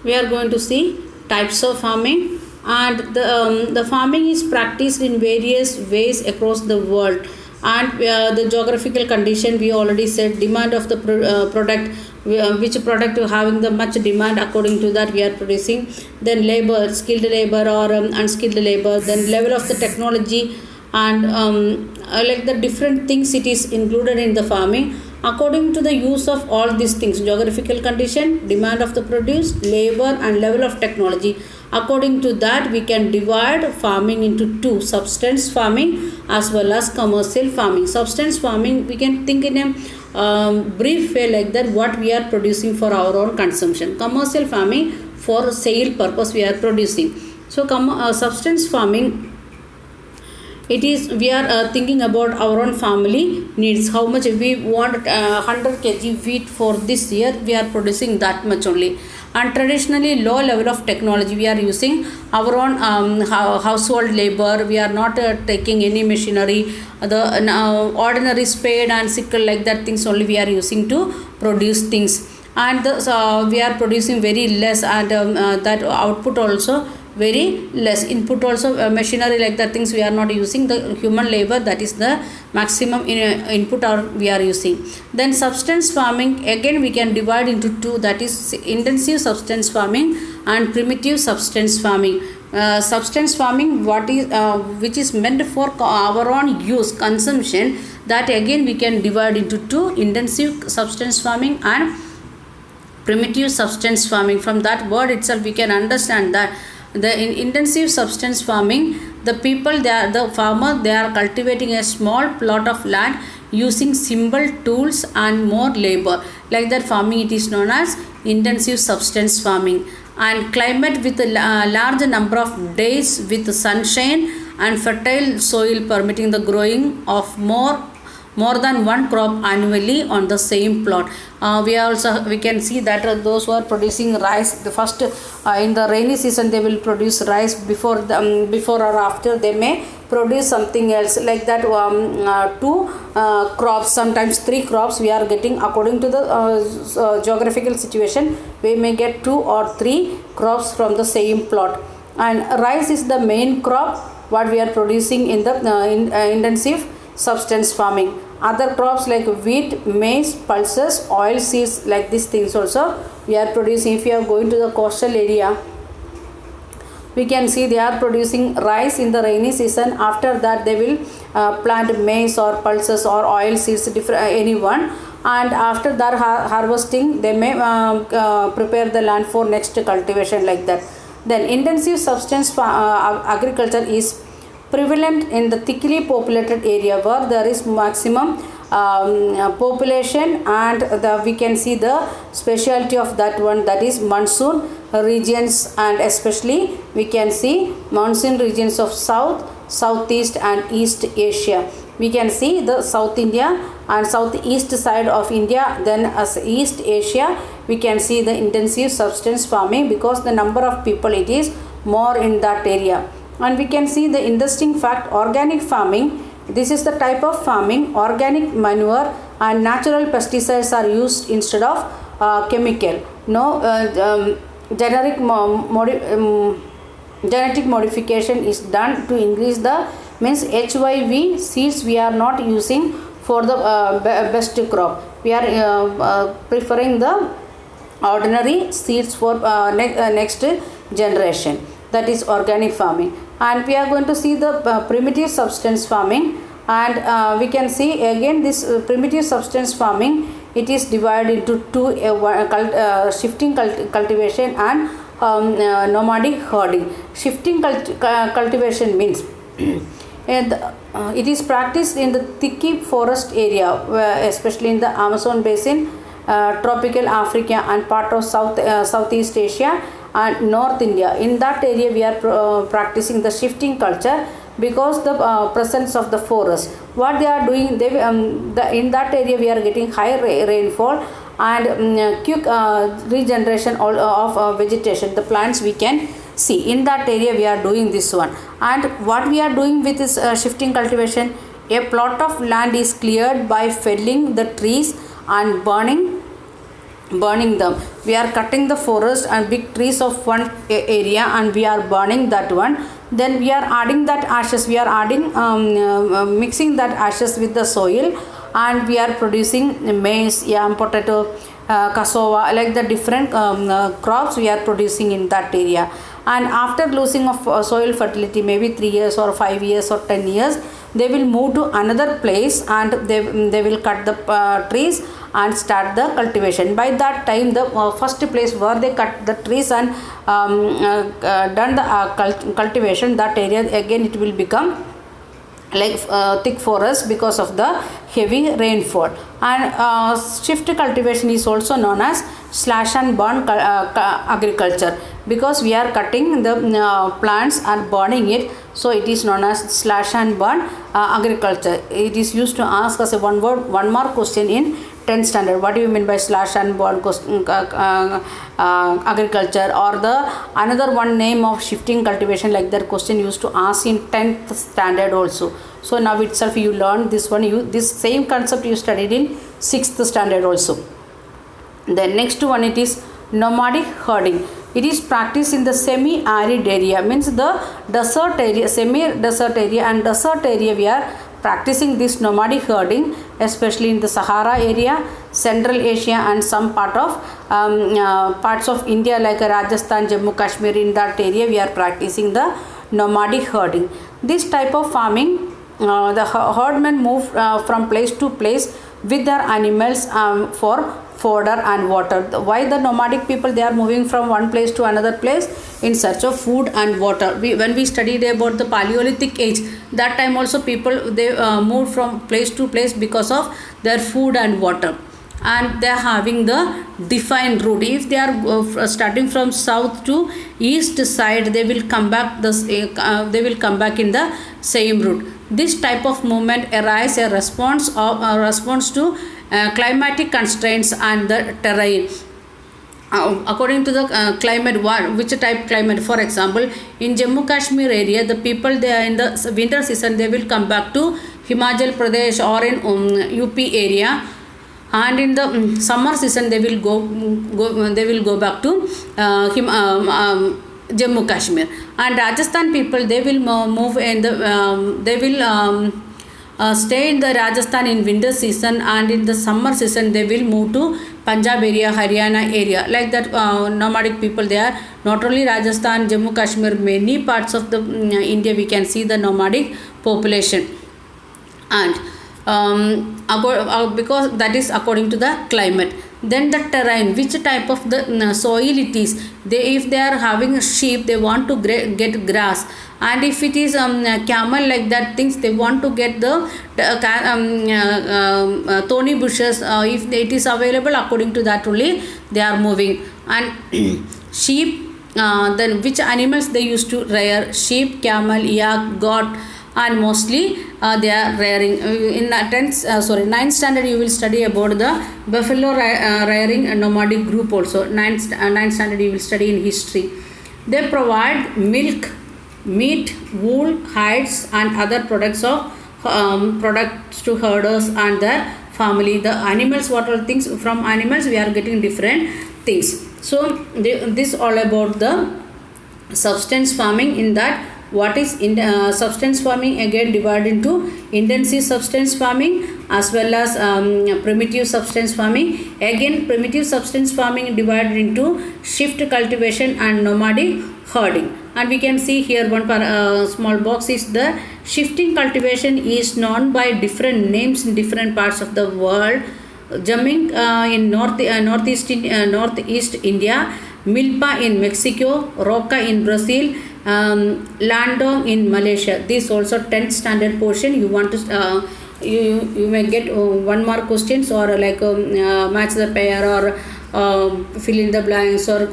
we are going to see types of farming, and the farming is practiced in various ways across the world. And the geographical condition, we already said, demand of the product, which product having the much demand, according to that we are producing. Then labor, skilled labor or unskilled labor, then level of the technology, and like the different things it is included in the farming. According to the use of all these things, geographical condition, demand of the produce, labor, and level of technology, according to that we can divide farming into two: subsistence farming as well as commercial farming. Subsistence farming, we can think in a brief way like that, what we are producing for our own consumption. Commercial farming, for sale purpose we are producing. So subsistence farming, it is we are thinking about our own family needs. How much we want, 100 kg wheat for this year, we are producing that much only. And traditionally low level of technology, we are using our own household labor. We are not taking any machinery, the ordinary spade and sickle, like that things only we are using to produce things. And we are producing very less, and that output also very less. Input also, machinery like that things we are not using. The human labor, that is the maximum input we are using. Then subsistence farming, again we can divide into two, that is intensive subsistence farming and primitive subsistence farming. Subsistence farming, what is which is meant for our own use, consumption, that again we can divide into two: intensive subsistence farming and primitive subsistence farming. From that word itself we can understand that in intensive subsistence farming, the people, the farmer, they are cultivating a small plot of land using simple tools and more labor. Like that farming, it is known as intensive subsistence farming. And climate with a large number of days with sunshine and fertile soil, permitting the growing of more than one crop annually on the same plot. We can see that those who are producing rice, the first in the rainy season they will produce rice. Before or after they may produce something else, like that. Two crops, sometimes three crops we are getting. According to the geographical situation, we may get two or three crops from the same plot. And rice is the main crop what we are producing in the intensive subsistence farming. Other crops like wheat, maize, pulses, oil seeds, like these things also we are producing. If you are going to the coastal area, we can see they are producing rice in the rainy season. After that they will plant maize or pulses or oil seeds, any one. And after that harvesting, they may prepare the land for next cultivation, like that. Then intensive subsistence agriculture is prevalent in the thickly populated area where there is maximum population, and we can see the specialty of that one, that is monsoon regions. And especially we can see monsoon regions of South, Southeast and East Asia. We can see the South India and Southeast side of India. Then as East Asia, we can see the intensive subsistence farming, because the number of people it is more in that area. And we can see the interesting fact, organic farming, this is the type of farming. Organic manure and natural pesticides are used instead of chemical. No genetic modification is done to increase the HYV seeds we are not using for the best crop. We are preferring the ordinary seeds for next generation. That is organic farming. And we are going to see the primitive subsistence farming. And we can see again this primitive subsistence farming, it is divided into two: shifting cultivation and nomadic herding. Shifting cultivation means it is practiced in the thick forest area, especially in the Amazon basin, tropical Africa and part of Southeast Asia and North India. In that area we are practicing the shifting culture, because the presence of the forest. What they are doing, in that area we are getting high rainfall and quick regeneration of vegetation. The plants we can see in that area we are doing this one. And what we are doing with this shifting cultivation, a plot of land is cleared by felling the trees and burning burning them. We are cutting the forest and big trees of one area and we are burning that one. Then we are adding that ashes, we are adding mixing that ashes with the soil, and we are producing maize, yam, potato, cassava, like the different crops we are producing in that area. And after losing of soil fertility, maybe 3 years or 5 years or 10 years, they will move to another place and they will cut the trees and start the cultivation. By that time, the first place where they cut the trees and done the cultivation, that area again it will become like thick forest because of the heavy rainfall. And shift cultivation is also known as slash and burn agriculture, because we are cutting the plants and burning it, so it is known as slash and burn agriculture. It is used to ask us a one more question in 10th standard. What do you mean by slash and burn agriculture, or the another one name of shifting cultivation, like that question used to ask in 10th standard also. So now itself you learn this one, this same concept you studied in 6th standard also. The next one, it is nomadic herding. It is practiced in the semi-arid area, means the desert area, semi-desert area and desert area. We are practicing this nomadic herding, especially in the Sahara area, Central Asia, and some parts of India like Rajasthan, Jammu, Kashmir. In that area, we are practicing the nomadic herding. This type of farming, the herdmen move from place to place with their animals for fodder and water. Why the nomadic people, they are moving from one place to another place in search of food and water. When we studied about the Paleolithic age, that time also people, they moved from place to place because of their food and water, and they are having the defined route. If they are starting from south to east side, they will come back in the same route. This type of movement arises a response to climatic constraints and the terrain. According to the climate, which type climate? For example, in Jammu Kashmir area, the people, they are in the winter season, they will come back to Himachal Pradesh or in UP area, and in the summer season they will go back to Jammu Kashmir. And Rajasthan people, they will move in the they will stay in the Rajasthan in winter season, and in the summer season they will move to Punjab area, Haryana area. Like that, nomadic people, they are not only Rajasthan, Jammu Kashmir, many parts of the India we can see the nomadic population. And because that is according to the climate. Then the terrain, which type of the soil it is. If they are having sheep, they want to get grass, and if it is camel, like that things, they want to get the thorny bushes. If it is available, according to that only they are moving. And sheep, then which animals they used to rear? Sheep, camel, yak, goat, and mostly they are rearing. In 9th standard you will study about the buffalo rearing nomadic group also. 9th standard you will study in history. They provide milk, meat, wool, hides, and other products to herders and their family. The animals, what are things from animals, we are getting different things. So this all about the substance farming. In that, what is substance farming, again divided into intensive substance farming as well as primitive substance farming. Again, primitive substance farming divided into shift cultivation and nomadic herding. And we can see here one small box is the shifting cultivation is known by different names in different parts of the world. Jamming in northeast India, Milpa in Mexico, Roca in Brazil, Landong in Malaysia. This also 10th standard portion. You want to you may get one more questions, or like match the pair, or fill in the blanks, or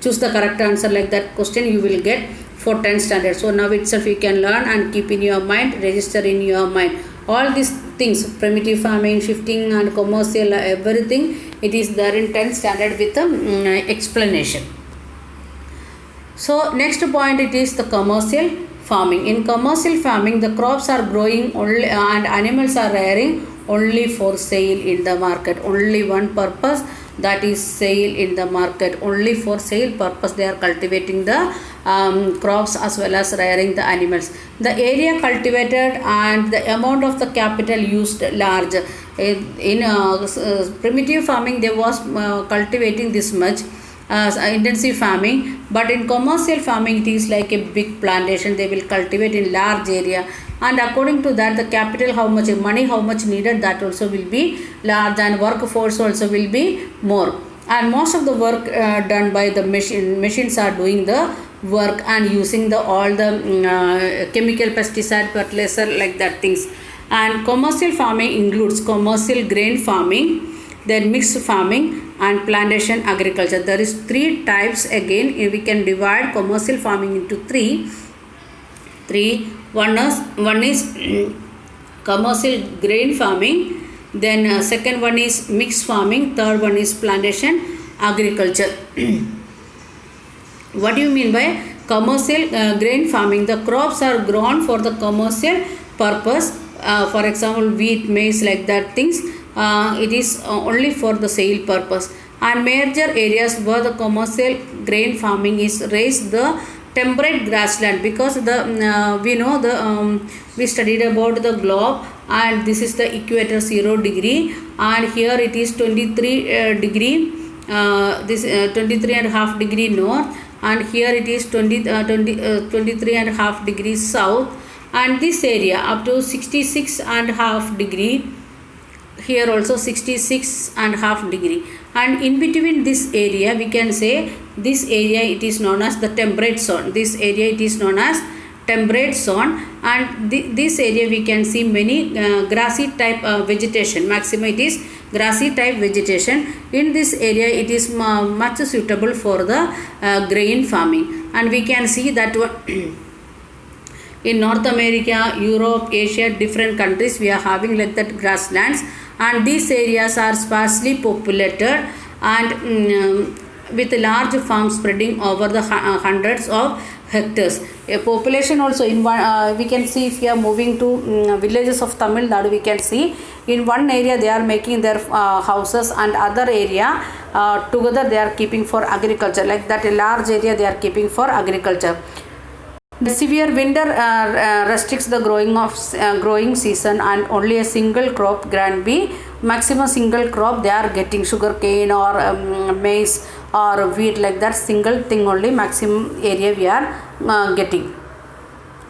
choose the correct answer, like that question you will get for 10th standard. So now itself you can learn and keep in your mind, register in your mind. All these things, primitive farming, shifting and commercial, everything, it is there in 10th standard with explanation. So next point, it is the commercial farming. In commercial farming, the crops are growing only and animals are rearing only for sale in the market. Only one purpose, that is sale in the market. Only for sale purpose they are cultivating the crops as well as rearing the animals. The area cultivated and the amount of the capital used large. In primitive farming they was cultivating this much intensive farming, but in commercial farming it is like a big plantation. They will cultivate in large area, and according to that the capital, how much money, how much needed, that also will be large, and workforce also will be more. And most of the work done by the machines are doing the work and using the all the chemical, pesticide, fertilizer, like that things. And commercial farming includes commercial grain farming, then mixed farming and plantation agriculture. There is three types. Again we can divide commercial farming into three. One is commercial grain farming, then second one is mixed farming, third one is plantation agriculture. What do you mean by commercial grain farming? The crops are grown for the commercial purpose. For example, wheat, maize, like that things. It is only for the sale purpose. And major areas where the commercial grain farming is raised the temperate grassland, because the we know the we studied about the globe, and this is the equator 0 degree, and here it is 23 degree, this 23 and a half degree north, and here it is 23 and a half degrees south, and this area up to 66 and a half degree, here also 66 and a half degree, and in between this area we can say this area it is known as the temperate zone. This area it is known as temperate zone, and this area we can see many grassy type vegetation. Maximum it is grassy type vegetation. In this area it is much suitable for the grain farming, and we can see that in North America, Europe, Asia, different countries we are having like that grasslands, and these areas are sparsely populated and with large farms spreading over the hundreds of hectares. A population also in one we can see, if we are moving to villages of Tamil Nadu, we can see in one area they are making their houses, and other area together they are keeping for agriculture. Like that, a large area they are keeping for agriculture. The severe winter restricts the growing season, and only a single crop can be maximum single crop they are getting. Sugar cane or maize or wheat, like that single thing only maximum area we are getting.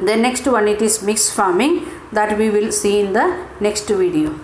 The next one it is mixed farming, that we will see in the next video.